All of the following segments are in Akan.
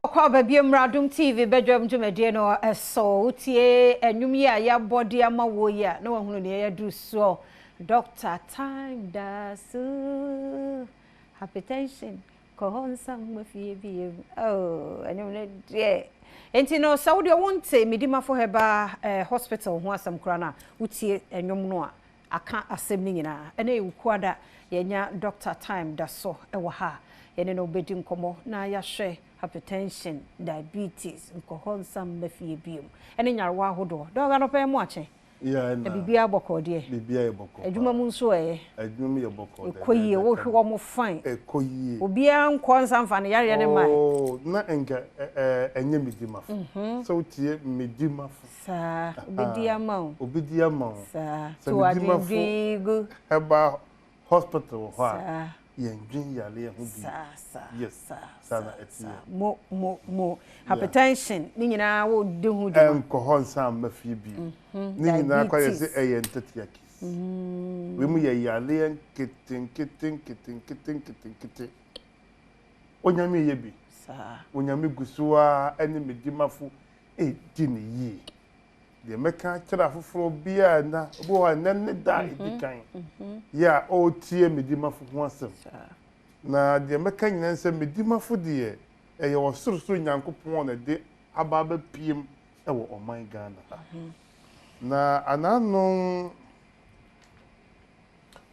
Kwa babiem Adom TV Badwam dwumadie no eso tie enwum ya ya body ama wo ya na wahunu ne ya du so Dr. Time dasu hypertension kohonsa mafie biem enwum ne de enti no Saudi wonte Medimafo Herbal hospital ho asam kura na utie enwum no aka asem ni nyina ena ewukwada yenya Dr. Time daso ewo ha yene no bedi nkomo na ya hwe hypertension, diabetes, nkohonsa mafie biom. Ene nyarwa hodo. Doga no pe mu ache. Yeah, na. Bibia boko de. Bibia e boko. Adwuma mu nso Adwuma ye boko de. Ekoyie wo hwe wo mo fine. Ekoyie. Obia nkonsa mfa ne yare ne mai. Oh, na enga enye Medimafo. So tie Medimafo. Sa, obidia ma. Obidia ma. Sa, to adingu. Herbal hospital ho. Sa. Yendwin yale ho bi. Yes. Sana etie. Mo hypertension ni nyina wo de hu de. Enkohonsa mafie bi. Ni nyina kwa yesi eyentetiakis. We mu ye yale keten. Onyame ye bi. Sa. Onyame gusuwa ene Medimafo di ne yi. De meka kira foforo bia na obo wa nan da edikan. Ya o tie Medimafo ho asem. Na de meka nyina nsem Medimafo de eye wo sorosoro nyankopon na de ababa piem e wo oman Ghana. Na anano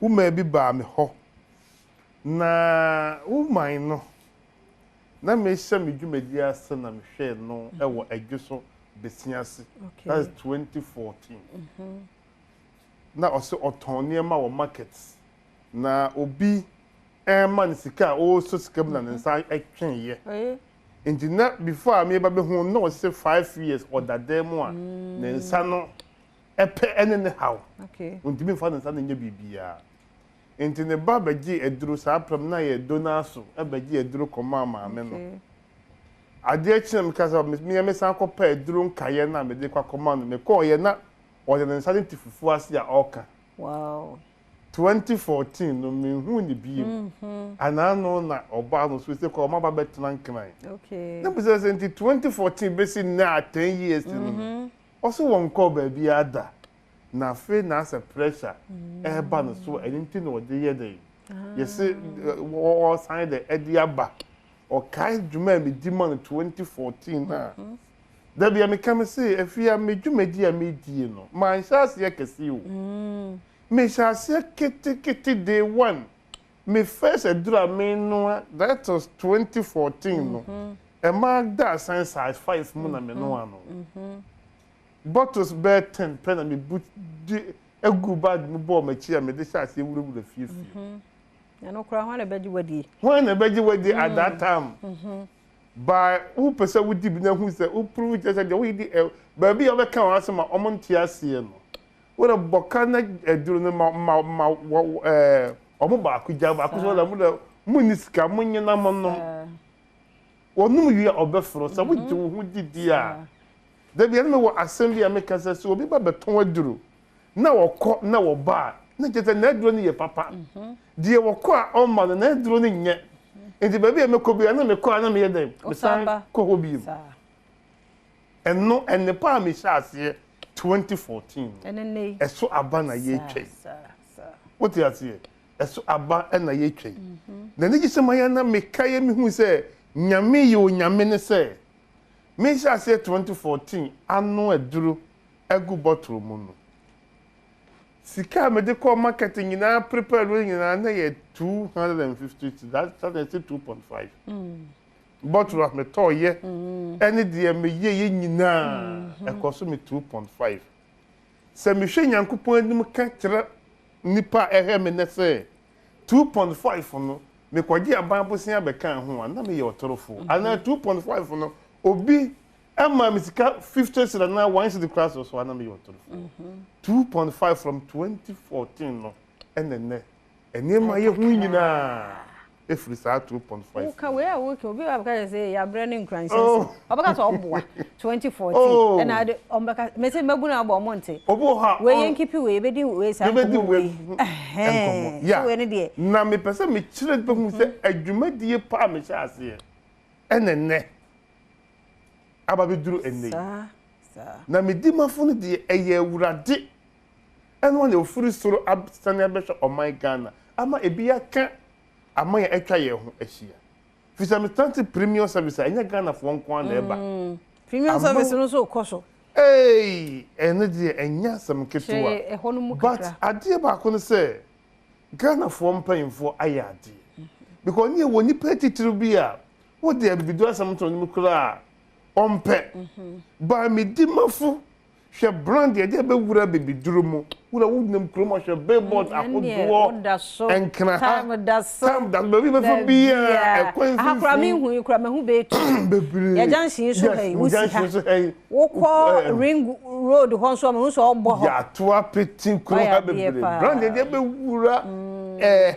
uma bi ba me ho. Na uman no na me hye medwumadi ase na me hwe no e wo adweso besiase. That's 2014. Na also autonomy ma wo markets. Na obi man sika o so sika na nsa atwen ye. Nti na before me ba be hu no say 5 years or that dem a na nsa no epe ene ne how. Okay. Nti me fa nsa na nya bibia. Nti ne ba baji eduru sa pram na ye donaso e baji eduru koma maame no. Ade achim kasa me san kopa eduru nkaye na me de kwa koma no me ko ye na o de nsa de tifufu ase ya oka. Wow. 2014 no me hu ni bi. Anano na oba no so se ko ma ba betena nkran. Okay. Na pese se 2014 besi na 10 years no. Also won ko ba bi ada. Na fe na as pressure ba no so anything no de ye dey. Yes o sign the ediaba o kai dwuma Medima no 2014 na. Da bia me kam say afia medwumadi a medie no. Man chance ye kesi o. Me shase kete day one. Me first edura me no that was 2014 no. E mark that size 5 mu na me no ano. Bottles bear 10 pen and me boot a good bad me ball me chia me de shase wuru the few. Ya no kura hwan beji wadi. When a beji wadi at that time. By who person would deep na who say who prove just that we di baby o be kan asema omontia sie no. What a bokana eduru no ma omo ba akuja ba akuso la mu da muniska munye na monno. Wonu wi obefro sa wo di wo didi a. Da bia me wo assembly make say so obi ba beton aduru. Na wo na wo ba na jete na aduru ni ye papa. Die wo ko a o ma na aduru ni nye. Enti baby me ko bia na me ko na me ye dem. Me san ko ho bi. Enno enne pa me sha ase 2014. Enene. Eso aba na ye twen. What you say? Eso aba na ye twen. Na ne gise maya na me kaye me hu say nyame ye o nyame ne say. Me sha say 2014 anu aduru egu bottle mu no. Sika me de call marketing nyina prepare we nyina na ye 250. That's 2.5. Bottle of me toy any dear me ye nyina e cost me 2.5. Se me hwe nyankopon anim ka kire nipa ehe me ne se 2.5 no me kwaji aban bosia be kan ho na me ye otorofo ana 2.5 no obi ema me sika 50 cedi na 1 cedi class so na me ye otorofo 2.5 from 2014 no enene enema ye hu nyina efiri sa 2.5 uka we a work obi abaka say ya branding crances obaka so oboa 2014 and I ombaka me say maguna abo monte obo ha we yenkipi we bedi we sa we ya we ne de na me pese me kire be hu say adwumadie pa me sha ase enene aba beduru enne na Medimafo no de eye awurade eno na ofuri soro abstania besho oman Ghana ama ebi aka ama ya etwa ye ho ahia fisamstanti premium service anya Ghana fo nko na eba premium service no so koso ene de enya sam ketewa but ade ba ko no say Ghana fo mpanyimfo ayade because ni woni petitru bia wo de bidu asam to ni kura ompe ba Medimafo hwe brand ye de be wura bebiduru mu wura wudnam kromo hwe billboard akodo enkra time that baby be for bia akura me hu ikura me hu be tu ya jansin so hey wusi ha wo ko ring road ho so me so ogbo ho ya to apetin kro ha be brand ye de be wura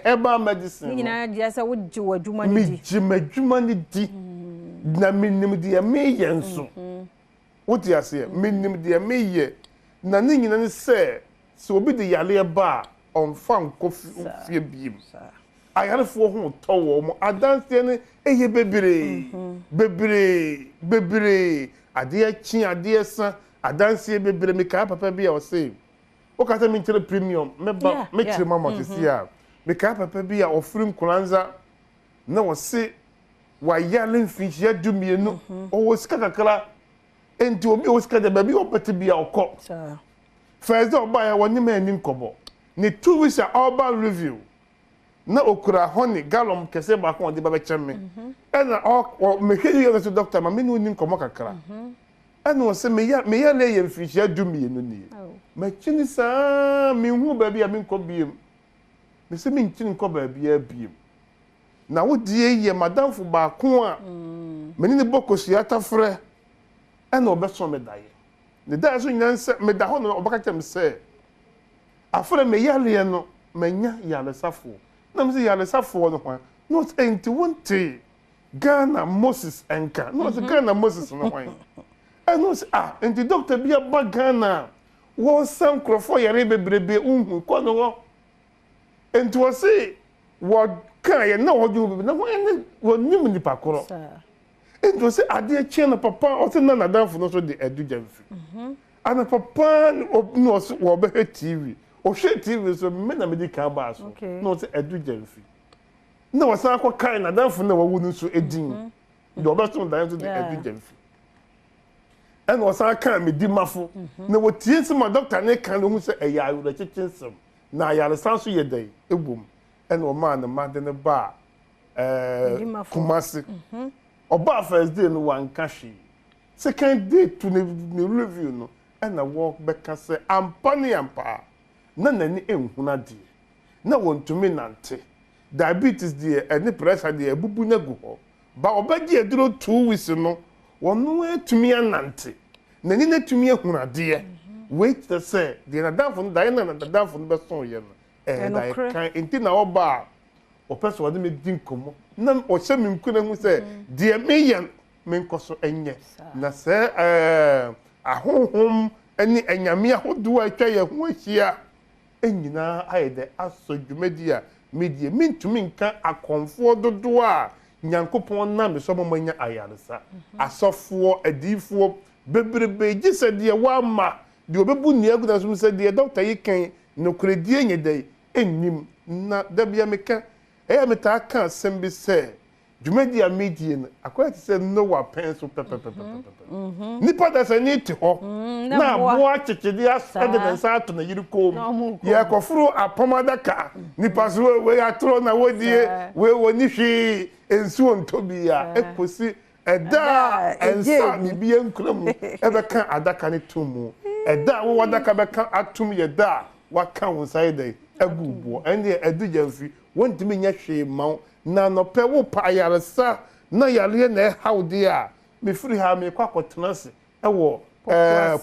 herbal medicine ni na dia se wo ji wadwuma ni di madwuma ni di na minim de me yenso what you say minim de me ye na ni nyina ni se so obi de yale ba on fan kofi biem ayarefo ho towo mo adanse ne eye bebre ade achi ade san adanse bebre me ka papa bia o say o ka ta mi ntere premium me ba me kire mama kisia me ka papa bia ofurim kulanza na wo se wa yale mfinhia dumienu o wo sika kakra enti obi o sika de ba bi o pete bia okọ first day oba ya woni ma ni nkobo ni 2 weeks herbal review na okura honey gallon kese ba ko de ba be chemme na o me hwe yo so doctor ma me no ni nkomo kakra ana o se me ya le ye mfinhia dumienu ni ma chini sa me hu ba bia me nko biem me se me nchini nko ba bia biem na wo die ye madam fu ba ko a me ni bokosu ata frɛ ana obeso me daye ne da so nyanse me da ho no obaka tem se afre me yale no manya yale safo na me se yale safo no hwan not enti wonte Ghana Moses enka no se Ghana Moses no hwan no se enti doctor bia ba Ghana wo sam krofo yare bebrebe unhu ko no wo enti wo se wo kan ye na wo ju na wo nim ni pakoro enti se ade achi na papa o se na danfo no so de adujamfi ana papa no so wo be TV o hwe TV so me na medical ba so no se adujamfi na wo san akọ kan na danfo na wo nu so edin de o be so dan so de adujamfi en wo san kan Medimafo na wo tie se ma doctor ne kan hu se eya awura chichinsem na yare san so ye dai ebom en wo ma na ma de ne ba Kumasi oba first day no wan kashi second day to ne review no and na work beka say ampa na nani enhuna de na wontumi nante diabetes de any pressure de ebubu na gu ho ba obaji eduro 2 weeks no wonu etumi anante nani na tumi ehuna de wait to say de na danfo no da na danfo no be so ye no da kan enti na oba o person wade me din komo na o hye me nkuna hu se de me yen me nkoso enye na se ahohom ani anyame ahodo atwa ye ho ahia enyina ayede asodwumadi a medie mintumi nka akonfo dodo a nyankopon na me so momanya ayaresa asofo adifo bebrebe gise de wa ma de obebu ni aguda so se de doctor yikan no kredie nyedai ennim na dabia meka meta kan sembi se dwumadi a medie no akwai ti se no wa penso pepe nipa da se ni ti ho na boa chichidi asede na sa to na yirikom ye kofuru apomadaka nipa so we atro na wodie we woni hwi ensuo ntobia ekosi eda ensa mi bie nkram ebeka adaka ne tomu eda wo wadaka beka atum ye da waka wonside agubo ende edujamfi wontimi nya hwe maw na no pe wo pa yaresa na yale na hawde a me firi ha me kwakotenase ewo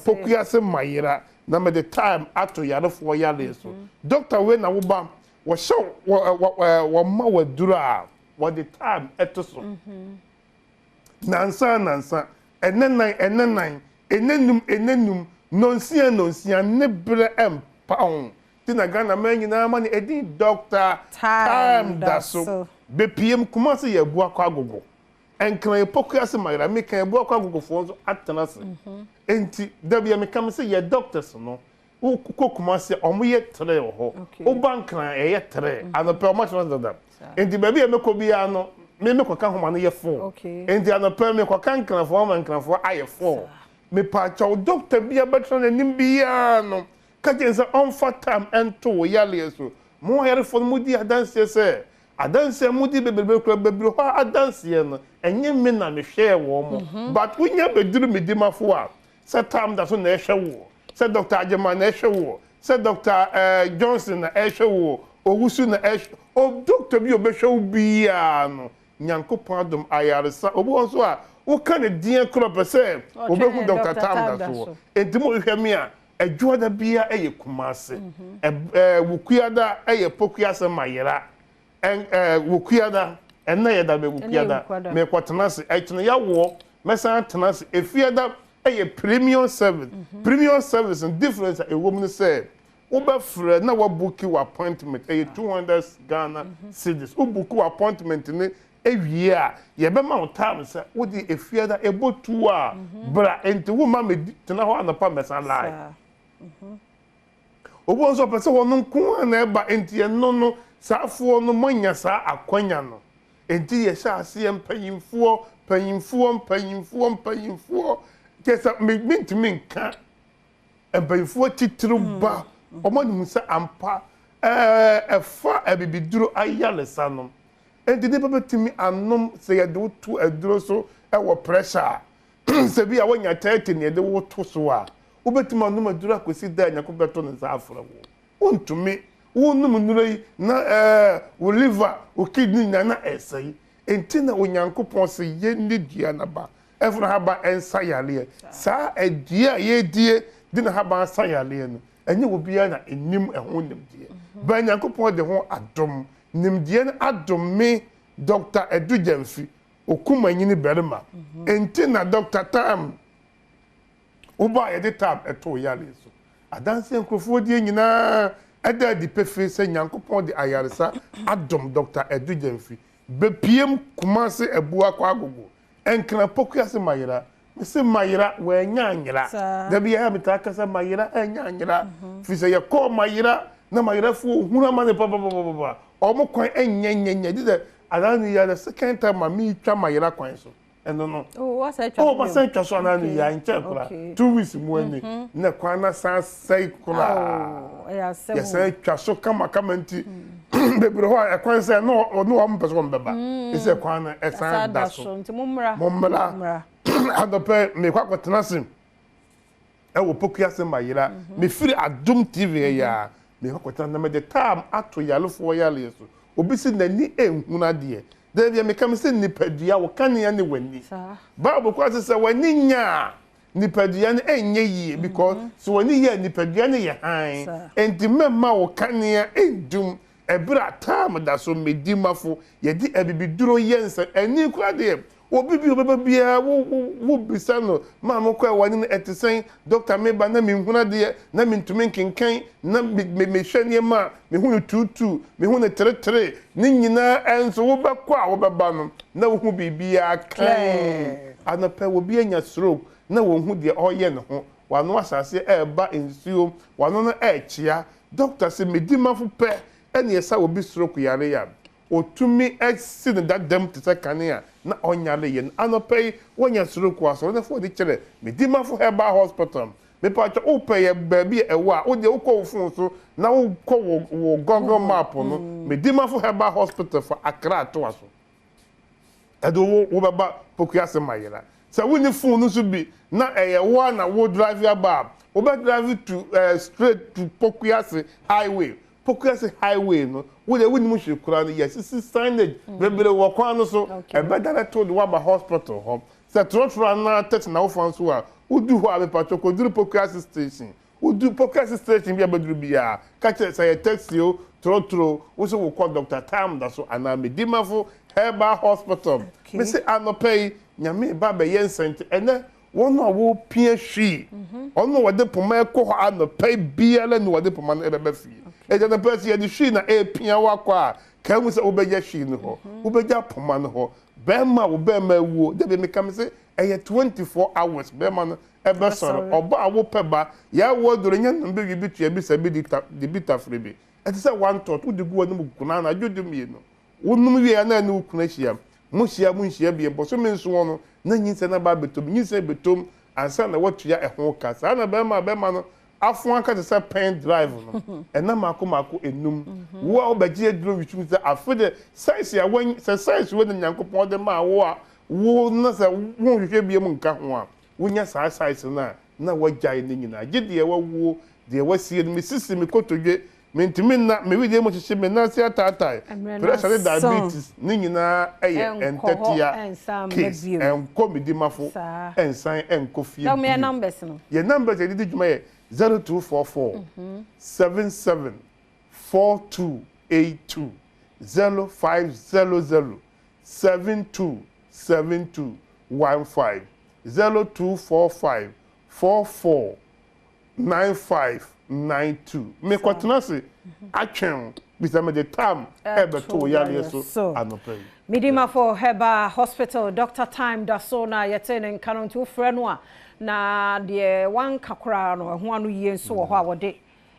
pokuase mayira na me the time ato yarefo yale so doctor we na wo ba wo show wo ma wadura wo the time eto so nansa enenan enenum nonsia ne bre empa tina Ghana manyina ma ne edi doctor time da so be PM Kumasi ye bua kwa gogo enkran pokuase mayira me kan ebu akwa gogofo nso atena se enti da bia me kam se ye doctors no wo kokuma se omo ye tre ho wo bankran ye tre anope o match da enti ba bia me ko bia no me koka homa no ye 4 enti anope me koka nkran fo ma nkran fo aye 4 me pa chaw doctor bia betra na nim bia no ka jense on for time ento yale so mo yare fo mo di adanse se adanse mudi bebebe kura bebere ho adanse no enye me na me hwe wo mo but unya beduru medimafo a se tam da so na ehwe wo se Dr. Ajema na ehwe wo se Dr. Johnson na ehwe wo owusu na ehwe o doctor bi obehwe wo bia no nyankopon adom ayaresa obo nso a wo ka ne dia kura pese obehu Dr. Tam da so entimo hwe me a adwoda bia eye kumase wukuada eye pokuase mayera wukuada enna ye da be wukuada me kwatenase etene ya wo mesan tenase efiada eye premium service and difference a woman say oba frɛ na wa book you appointment eye 200 Ghana cedis o book you appointment ne ewie a ye be ma time say wo di efiada ebotu a bra enti wo ma me tena ho anapa mesan live obo nso pese wono nko na eba enti no saafo no manya saa akwanya no enti ye sha ase empanyimfuo kesa me nka empanyimfuo titru ba omani nsa ampa efa ebibiduro ayalesa no enti de babetimi anom se ye do tu aduro so ewo pressure se bia wonya 30 ne de wo to so a ubetima numa dura kwesi da nyako beto ne afra wo ontumi wo num nura yi na wo liver wo kidney na esai entina onyankopon se ye ne dua na ba efra haba ensa yale sa adua ye die di na haba ensa yale no enye wo bia na enim eho nimdie ba nyankopon de ho adom nimdie na adom me Dr. Edujemfi okuma nyini berima entina Dr. Tam uba ye de tab eto yale so adanse nkrofo die nyina eda di pefe se nyankopon de ayaresa adom Dr. Edujemfi be piem kumase ebu akwa agogo enkran pokuase mayira me se mayira we nyanyira da bia meta kasa mayira nyanyira fi se ye ko mayira na mayira fu huna mane papa omo kwan enyenyenye di de adani ya the second time me twa mayira kwan so eno no what's that? What's that so na ya nche kura 2 weeks mu ani na kwana san sai kura ya sai twa so kama nti bebre ho ekwan sai no o mpeso mbeba ise kwana esan da so nti mumra adope me kwakotena sim wo pokuase mayira me firi Adom TV ya me kwakotena na me de tam ato yalefo yale so obisi nani enhuna de David me kam se nipadua wo kanea ne wani Bible kwa se wani nya nipadua ne enye yie because so wani ye nipadua ne ye han enti memma wo kanea endum ebra tam da so medimafo ye di abibiduro yense ani kwa de obibi obabia wo bisano ma mo kwa wani ne etisen Dr. Meba na mi huna de na mi ntumi kenkan na me hwani ma me hunu tutu me hunu tretre ni nyina enso wo bekwa wo beba no na wo hu bibia kan anape wo bi anya stroke na wo hu de oye ne ho wano asase eba ensuo wano na echia Dr. se medimafo pe ene yesa wo bi stroke yare ya otumi exit that dem to say kania na onyale yen anope wonya stroke aso na for the chere Medimafo Herbal Hospital me pa cha opeye baabi ewa o de ukọ fun so na ukọ wo Google map no Medimafo Herbal Hospital for Accra to aso edo wo baba pokuase mayira so woni fun no so bi na wa na wo drive ya ba wo be drive to straight to Pokuase highway no wo de woni mu hwekura no yes signage bebere wo kwa no so e bedara to the Waba Hospital ho se trotro na tet na wo fan so a udu ho abe pacho ko duru Pokuase station udu Pokuase station bia beduru bia ka che say taxi o trotro wo so wo call Dr. Tam da so ana Medimafo Herbal Hospital me say anopei nyame ba be yensent ene wono wo pia hwi ono wode poma ekọ ho anopei bia le no wode poma no ebe fi eja na pesi ye di hwi na e pia wakọ a ka mu se obeja hwi no ho obeja poma no ho bema wo bema wo de be me kam say e 24 hours bema no e be soro oba wo peba ya wo doro nya no be bi tua bi se bi de bita frebe e say one thought wo de gu no kuna na jodum ye no wonum wie na na kuna hia mo hia bi bo so me nso no na nyinse na ba betom nyinse betom ansa na watua ehon ka sa na bema no afun aka te say pen drive no ena mako enum wo obagye aduro witum say afode size ya wan size wo de nyankopon de ma wo na say wo hwehwe biem nka ho a wonya sa size na wagyae ne nyina gide ye wo de wasie me sisi me kotodwe me ntimi na me wi de mo hyehyɛ me na sia taatai pressure diabetes ne nyina eye entetia case enko Medimafo ensan enko fie now me numbers no your numbers e di dwuma ye 0244 77 4282 0500 7272 15 0245 44 9592 me kwatenase atwen bisa me the time ebe to yale so anope Medimafo Herbal Hospital Dr. Time Dasona yetene nkanon to frɛ no a na de wan kakra no ho anu yie nso wo ho a wode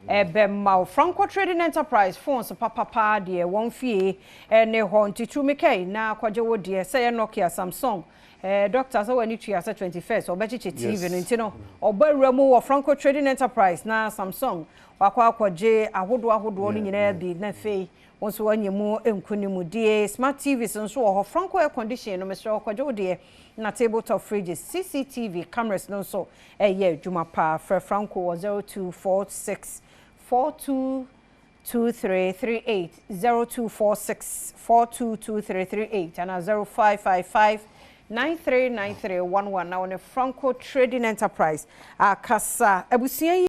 ebe ma Franco Trading Enterprise phones papa de won fie ne ho ntitu mekai na kwaje wo de say Nokia Samsung doctor so wani tua 21st obechiche TV no ntino obawuramu wo Franco Trading Enterprise na Samsung wakwa akwaje ahodo no nyina bi na fei wonso wanyemu enkunimu die smart TVs nso wo Franco air condition no mesro kwaje wo de na tabletop fridges CCTV cameras no so eye dwuma pa Franco 0246 422338 0246 422338 and 0555 939311 now on a Franco Trading Enterprise akasa abusia